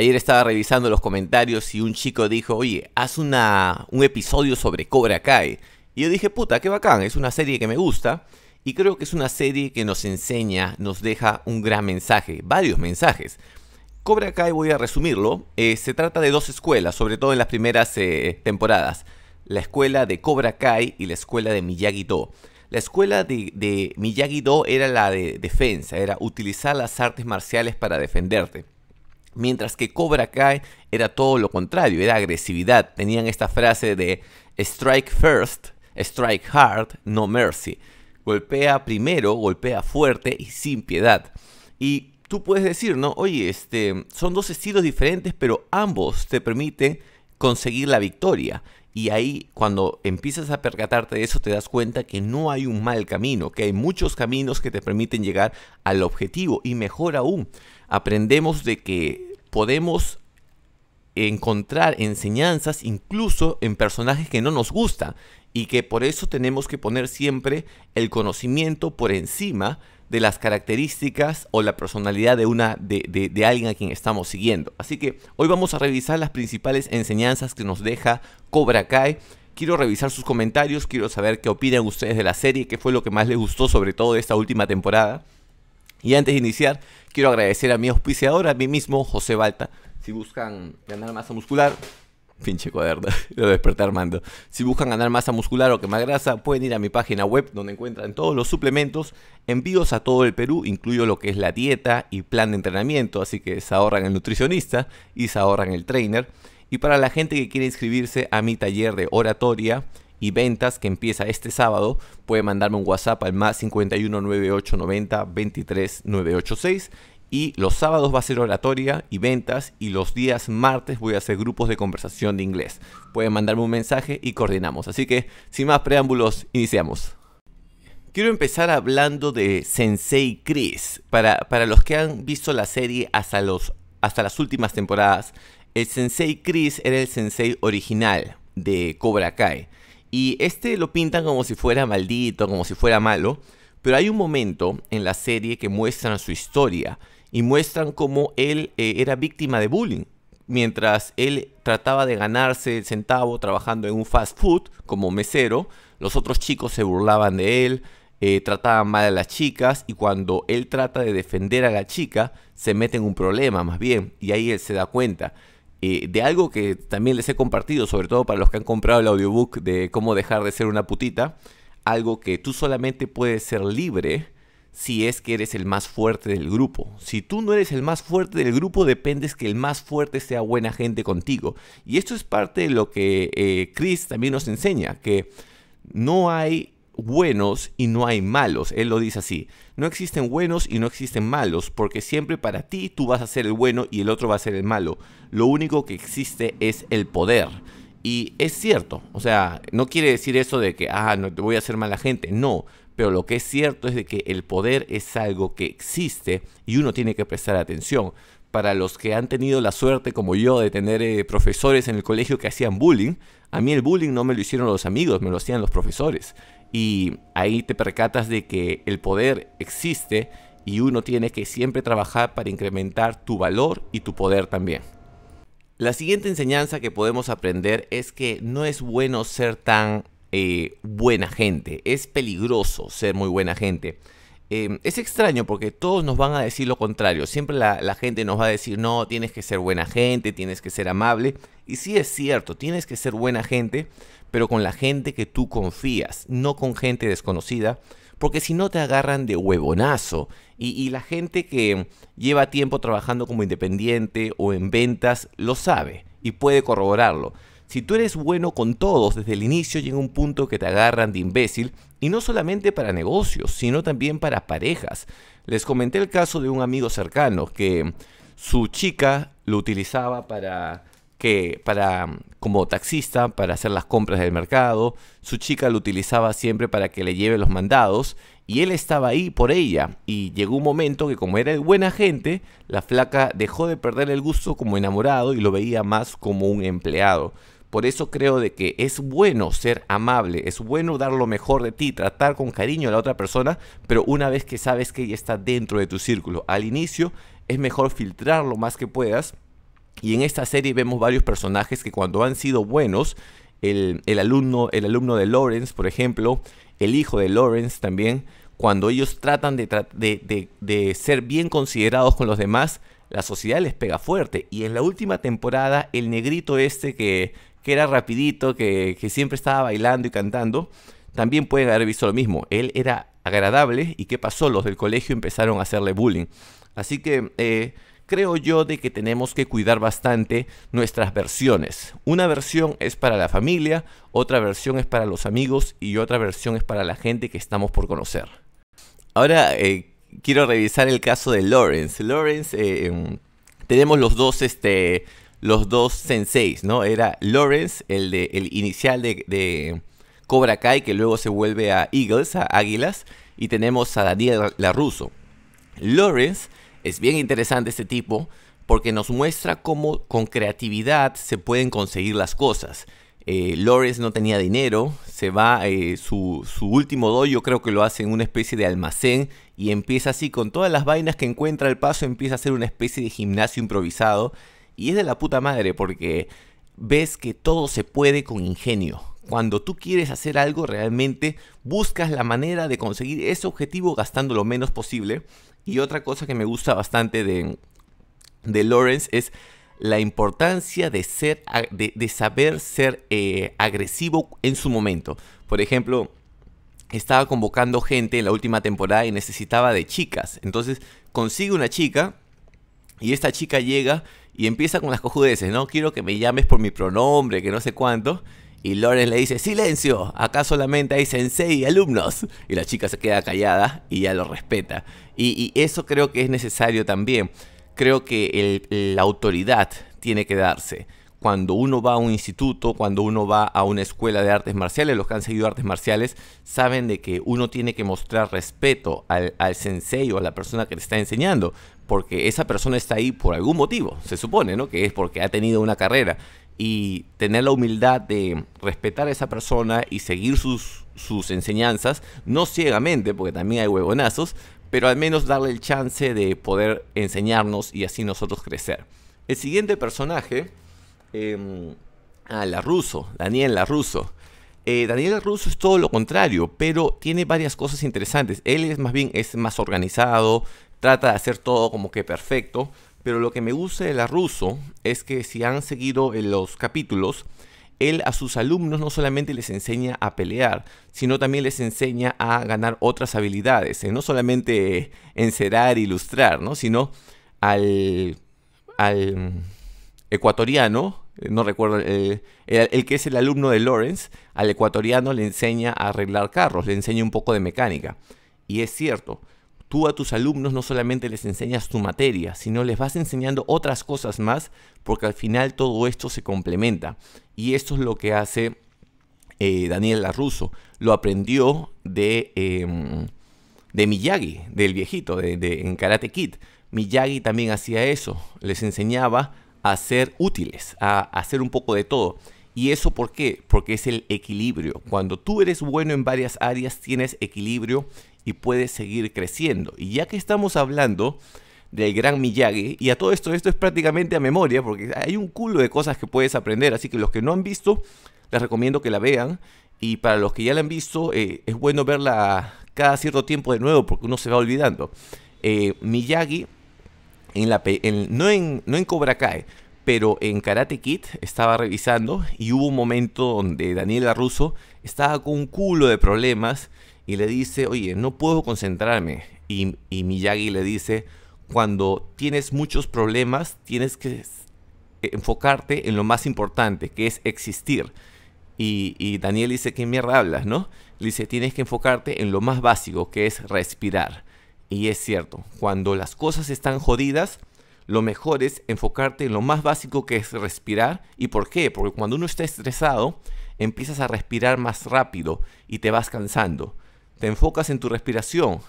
Ayer estaba revisando los comentarios y un chico dijo, oye, haz un episodio sobre Cobra Kai. Y yo dije, puta, qué bacán, es una serie que me gusta y creo que es una serie que nos enseña, nos deja un gran mensaje, varios mensajes. Cobra Kai, voy a resumirlo, se trata de dos escuelas, sobre todo en las primeras temporadas. La escuela de Cobra Kai y la escuela de Miyagi-Do. La escuela de Miyagi-Do era la de defensa, era utilizar las artes marciales para defenderte. Mientras que Cobra Kai era todo lo contrario, era agresividad. Tenían esta frase de strike first, strike hard, no mercy. Golpea primero, golpea fuerte y sin piedad. Y tú puedes decir, ¿no? Oye, son dos estilos diferentes, pero ambos te permiten conseguir la victoria. Y ahí, cuando empiezas a percatarte de eso, te das cuenta que no hay un mal camino, que hay muchos caminos que te permiten llegar al objetivo. Y mejor aún, aprendemos de que podemos encontrar enseñanzas incluso en personajes que no nos gustan. Y que por eso tenemos que poner siempre el conocimiento por encima de las características o la personalidad de alguien a quien estamos siguiendo. Así que hoy vamos a revisar las principales enseñanzas que nos deja Cobra Kai. Quiero revisar sus comentarios, quiero saber qué opinan ustedes de la serie, qué fue lo que más les gustó sobre todo de esta última temporada. Y antes de iniciar, quiero agradecer a mi auspiciador, a mí mismo, José Balta. Si buscan ganar masa muscular, pinche cuaderno, lo desperté Armando. Si buscan ganar masa muscular o quemar grasa, pueden ir a mi página web donde encuentran todos los suplementos, envíos a todo el Perú, incluyo lo que es la dieta y plan de entrenamiento, así que se ahorran el nutricionista y se ahorran el trainer. Y para la gente que quiere inscribirse a mi taller de oratoria y ventas que empieza este sábado, puede mandarme un WhatsApp al más 51 98 90 23 986. Y los sábados va a ser oratoria y ventas y los días martes voy a hacer grupos de conversación de inglés. Pueden mandarme un mensaje y coordinamos. Así que, sin más preámbulos, iniciamos. Quiero empezar hablando de Sensei Chris. Para los que han visto la serie hasta las últimas temporadas, el Sensei Chris era el Sensei original de Cobra Kai. Y lo pintan como si fuera maldito, como si fuera malo. Pero hay un momento en la serie que muestran su historia y muestran cómo él era víctima de bullying. Mientras él trataba de ganarse el centavo trabajando en un fast food como mesero, los otros chicos se burlaban de él, trataban mal a las chicas y cuando él trata de defender a la chica se mete en un problema más bien y ahí él se da cuenta. De algo que también les he compartido, sobre todo para los que han comprado el audiobook de cómo dejar de ser una putita, algo que tú solamente puedes ser libre si es que eres el más fuerte del grupo. Si tú no eres el más fuerte del grupo, dependes que el más fuerte sea buena gente contigo. Y esto es parte de lo que Chris también nos enseña, que no hay buenos y no hay malos. Él lo dice así, no existen buenos y no existen malos, porque siempre para ti tú vas a ser el bueno y el otro va a ser el malo. Lo único que existe es el poder. Y es cierto, o sea, no quiere decir eso de que, no te voy a hacer mala gente, no. Pero lo que es cierto es de que el poder es algo que existe y uno tiene que prestar atención. Para los que han tenido la suerte, como yo, de tener profesores en el colegio que hacían bullying, a mí el bullying no me lo hicieron los amigos, me lo hacían los profesores. Y ahí te percatas de que el poder existe y uno tiene que siempre trabajar para incrementar tu valor y tu poder también. La siguiente enseñanza que podemos aprender es que no es bueno ser tan buena gente. Es peligroso ser muy buena gente. Es extraño porque todos nos van a decir lo contrario. Siempre la gente nos va a decir, no, tienes que ser buena gente, tienes que ser amable. Y sí es cierto, tienes que ser buena gente, pero con la gente que tú confías, no con gente desconocida. Porque si no te agarran de huevonazo. Y la gente que lleva tiempo trabajando como independiente o en ventas lo sabe y puede corroborarlo. Si tú eres bueno con todos desde el inicio, llega un punto que te agarran de imbécil. Y no solamente para negocios, sino también para parejas. Les comenté el caso de un amigo cercano que su chica lo utilizaba como taxista, para hacer las compras del mercado. Su chica lo utilizaba siempre para que le lleve los mandados y él estaba ahí por ella. Y llegó un momento que, como era buena gente, la flaca dejó de perder el gusto como enamorado y lo veía más como un empleado. Por eso creo de que es bueno ser amable, es bueno dar lo mejor de ti, tratar con cariño a la otra persona, pero una vez que sabes que ella está dentro de tu círculo. Al inicio es mejor filtrar lo más que puedas Y en esta serie vemos varios personajes que cuando han sido buenos, el alumno de Lawrence, por ejemplo, el hijo de Lawrence también, cuando ellos tratan de ser bien considerados con los demás, la sociedad les pega fuerte. Y en la última temporada, el negrito este que era rapidito, que siempre estaba bailando y cantando, también pueden haber visto lo mismo. Él era agradable y ¿qué pasó? Los del colegio empezaron a hacerle bullying. Así que creo yo de que tenemos que cuidar bastante nuestras versiones. Una versión es para la familia, otra versión es para los amigos y otra versión es para la gente que estamos por conocer. Ahora quiero revisar el caso de Lawrence. Tenemos los dos senseis, ¿no? Era Lawrence, el inicial de Cobra Kai, que luego se vuelve a Eagles, a Águilas, y tenemos a Daniel LaRusso. Lawrence es bien interesante este tipo porque nos muestra cómo con creatividad se pueden conseguir las cosas. Lawrence no tenía dinero, se va, su último dojo creo que lo hace en una especie de almacén y empieza así con todas las vainas que encuentra al paso, empieza a hacer una especie de gimnasio improvisado y es de la puta madre porque ves que todo se puede con ingenio. Cuando tú quieres hacer algo realmente buscas la manera de conseguir ese objetivo gastando lo menos posible. Y otra cosa que me gusta bastante de Lawrence es la importancia de saber ser agresivo en su momento. Por ejemplo, estaba convocando gente en la última temporada y necesitaba de chicas. Entonces consigue una chica y esta chica llega y empieza con las cojudeces, ¿no? Quiero que me llames por mi pronombre, que no sé cuánto. Y Lawrence le dice, silencio, acá solamente hay sensei y alumnos. Y la chica se queda callada y ya lo respeta. Y eso creo que es necesario también. Creo que la autoridad tiene que darse. Cuando uno va a un instituto, cuando uno va a una escuela de artes marciales, los que han seguido artes marciales saben de que uno tiene que mostrar respeto al sensei o a la persona que le está enseñando. Porque esa persona está ahí por algún motivo, se supone, ¿no? Que es porque ha tenido una carrera. Y tener la humildad de respetar a esa persona y seguir sus enseñanzas, no ciegamente, porque también hay huevonazos, pero al menos darle el chance de poder enseñarnos y así nosotros crecer. El siguiente personaje, LaRusso, Daniel LaRusso. Daniel LaRusso es todo lo contrario, pero tiene varias cosas interesantes. Él es más organizado, trata de hacer todo como que perfecto. Pero lo que me gusta de LaRusso es que si han seguido en los capítulos, él a sus alumnos no solamente les enseña a pelear, sino también les enseña a ganar otras habilidades. No solamente encerar e ilustrar, ¿no? Sino al ecuatoriano, no recuerdo, el que es el alumno de Lawrence, al ecuatoriano le enseña a arreglar carros, le enseña un poco de mecánica. Y es cierto. Tú a tus alumnos no solamente les enseñas tu materia, sino les vas enseñando otras cosas más, porque al final todo esto se complementa. Y esto es lo que hace Daniel LaRusso. Lo aprendió de Miyagi, del viejito, en Karate Kid. Miyagi también hacía eso, les enseñaba a ser útiles, a hacer un poco de todo. ¿Y eso por qué? Porque es el equilibrio. Cuando tú eres bueno en varias áreas, tienes equilibrio y puedes seguir creciendo. Y ya que estamos hablando del gran Miyagi, y a todo esto es prácticamente a memoria, porque hay un culo de cosas que puedes aprender, así que los que no han visto, les recomiendo que la vean, y para los que ya la han visto, es bueno verla cada cierto tiempo de nuevo, porque uno se va olvidando. Miyagi, no en Cobra Kai, pero en Karate Kid estaba revisando, y hubo un momento donde Daniel LaRusso estaba con un culo de problemas, y le dice, oye, no puedo concentrarme. Y Miyagi le dice, cuando tienes muchos problemas, tienes que enfocarte en lo más importante, que es existir. Y Daniel dice, ¿qué mierda hablas, no? Le dice, tienes que enfocarte en lo más básico, que es respirar. Y es cierto, cuando las cosas están jodidas, lo mejor es enfocarte en lo más básico, que es respirar. ¿Y por qué? Porque cuando uno está estresado, empiezas a respirar más rápido y te vas cansando. Te enfocas en tu respiración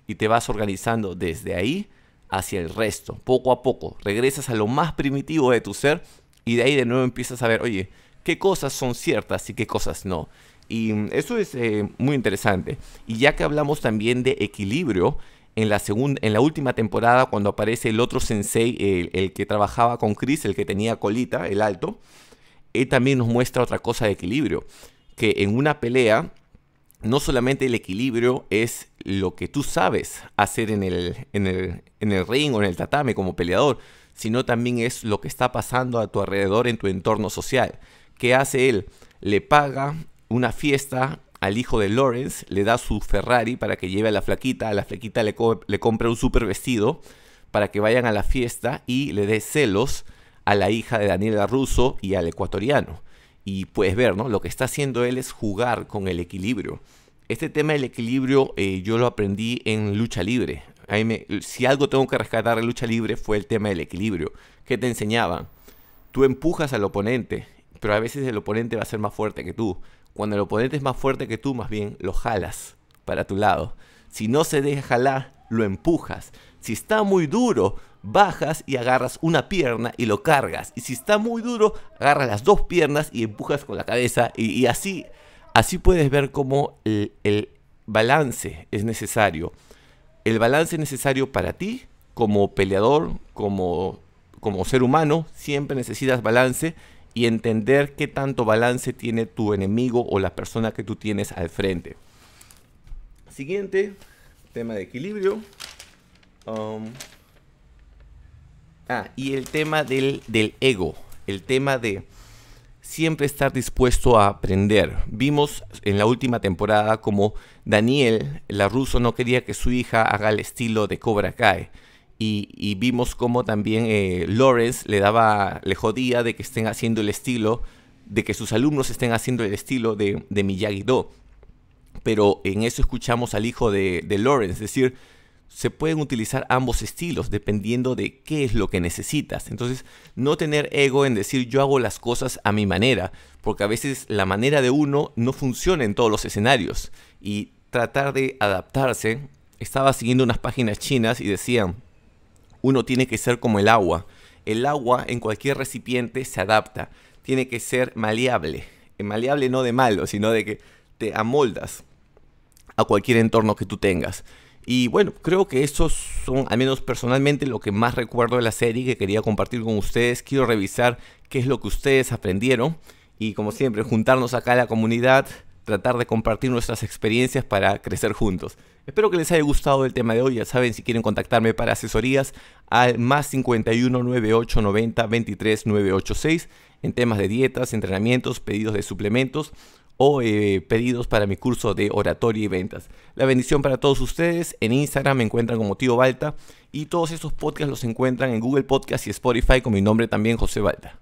y te vas organizando desde ahí hacia el resto. Poco a poco regresas a lo más primitivo de tu ser y de ahí de nuevo empiezas a ver, oye, qué cosas son ciertas y qué cosas no. Y eso es muy interesante. Y ya que hablamos también de equilibrio, en la última temporada, cuando aparece el otro sensei, el que trabajaba con Chris, el que tenía colita, el alto, él también nos muestra otra cosa de equilibrio, que en una pelea no solamente el equilibrio es lo que tú sabes hacer en el ring o en el tatame como peleador, sino también es lo que está pasando a tu alrededor en tu entorno social. ¿Qué hace él? Le paga una fiesta al hijo de Lawrence, le da su Ferrari para que lleve a la flaquita le compra un super vestido para que vayan a la fiesta y le dé celos a la hija de Daniel LaRusso y al ecuatoriano. Y puedes ver, ¿no? Lo que está haciendo él es jugar con el equilibrio. Este tema del equilibrio yo lo aprendí en lucha libre. Si algo tengo que rescatar de lucha libre fue el tema del equilibrio. ¿Qué te enseñaban? Tú empujas al oponente, pero a veces el oponente va a ser más fuerte que tú. Cuando el oponente es más fuerte que tú, más bien lo jalas para tu lado. Si no se deja jalar, lo empujas. Si está muy duro, bajas y agarras una pierna y lo cargas. Y si está muy duro, agarras las dos piernas y empujas con la cabeza. Y así puedes ver cómo el balance es necesario. El balance es necesario para ti, como peleador, como ser humano. Siempre necesitas balance y entender qué tanto balance tiene tu enemigo o la persona que tú tienes al frente. Siguiente, tema de equilibrio. Y el tema del ego. El tema de siempre estar dispuesto a aprender. Vimos en la última temporada como Daniel LaRusso no quería que su hija haga el estilo de Cobra Kai. Y vimos como también Lawrence le jodía de que estén haciendo el estilo, de que sus alumnos estén haciendo el estilo de Miyagi-Do. Pero en eso escuchamos al hijo de Lawrence, es decir, se pueden utilizar ambos estilos dependiendo de qué es lo que necesitas. Entonces, no tener ego en decir yo hago las cosas a mi manera, porque a veces la manera de uno no funciona en todos los escenarios. Y tratar de adaptarse. Estaba siguiendo unas páginas chinas y decían, uno tiene que ser como el agua. El agua en cualquier recipiente se adapta. Tiene que ser maleable. Maleable no de malo, sino de que te amoldas a cualquier entorno que tú tengas. Y bueno, creo que esos son, al menos personalmente, lo que más recuerdo de la serie que quería compartir con ustedes. Quiero revisar qué es lo que ustedes aprendieron. Y como siempre, juntarnos acá a la comunidad, tratar de compartir nuestras experiencias para crecer juntos. Espero que les haya gustado el tema de hoy. Ya saben, si quieren contactarme para asesorías, al más 51 98 90 23 986 en temas de dietas, entrenamientos, pedidos de suplementos o pedidos para mi curso de oratoria y ventas. La bendición para todos ustedes. En Instagram me encuentran como Tío Balta y todos estos podcasts los encuentran en Google Podcast y Spotify con mi nombre también, José Balta.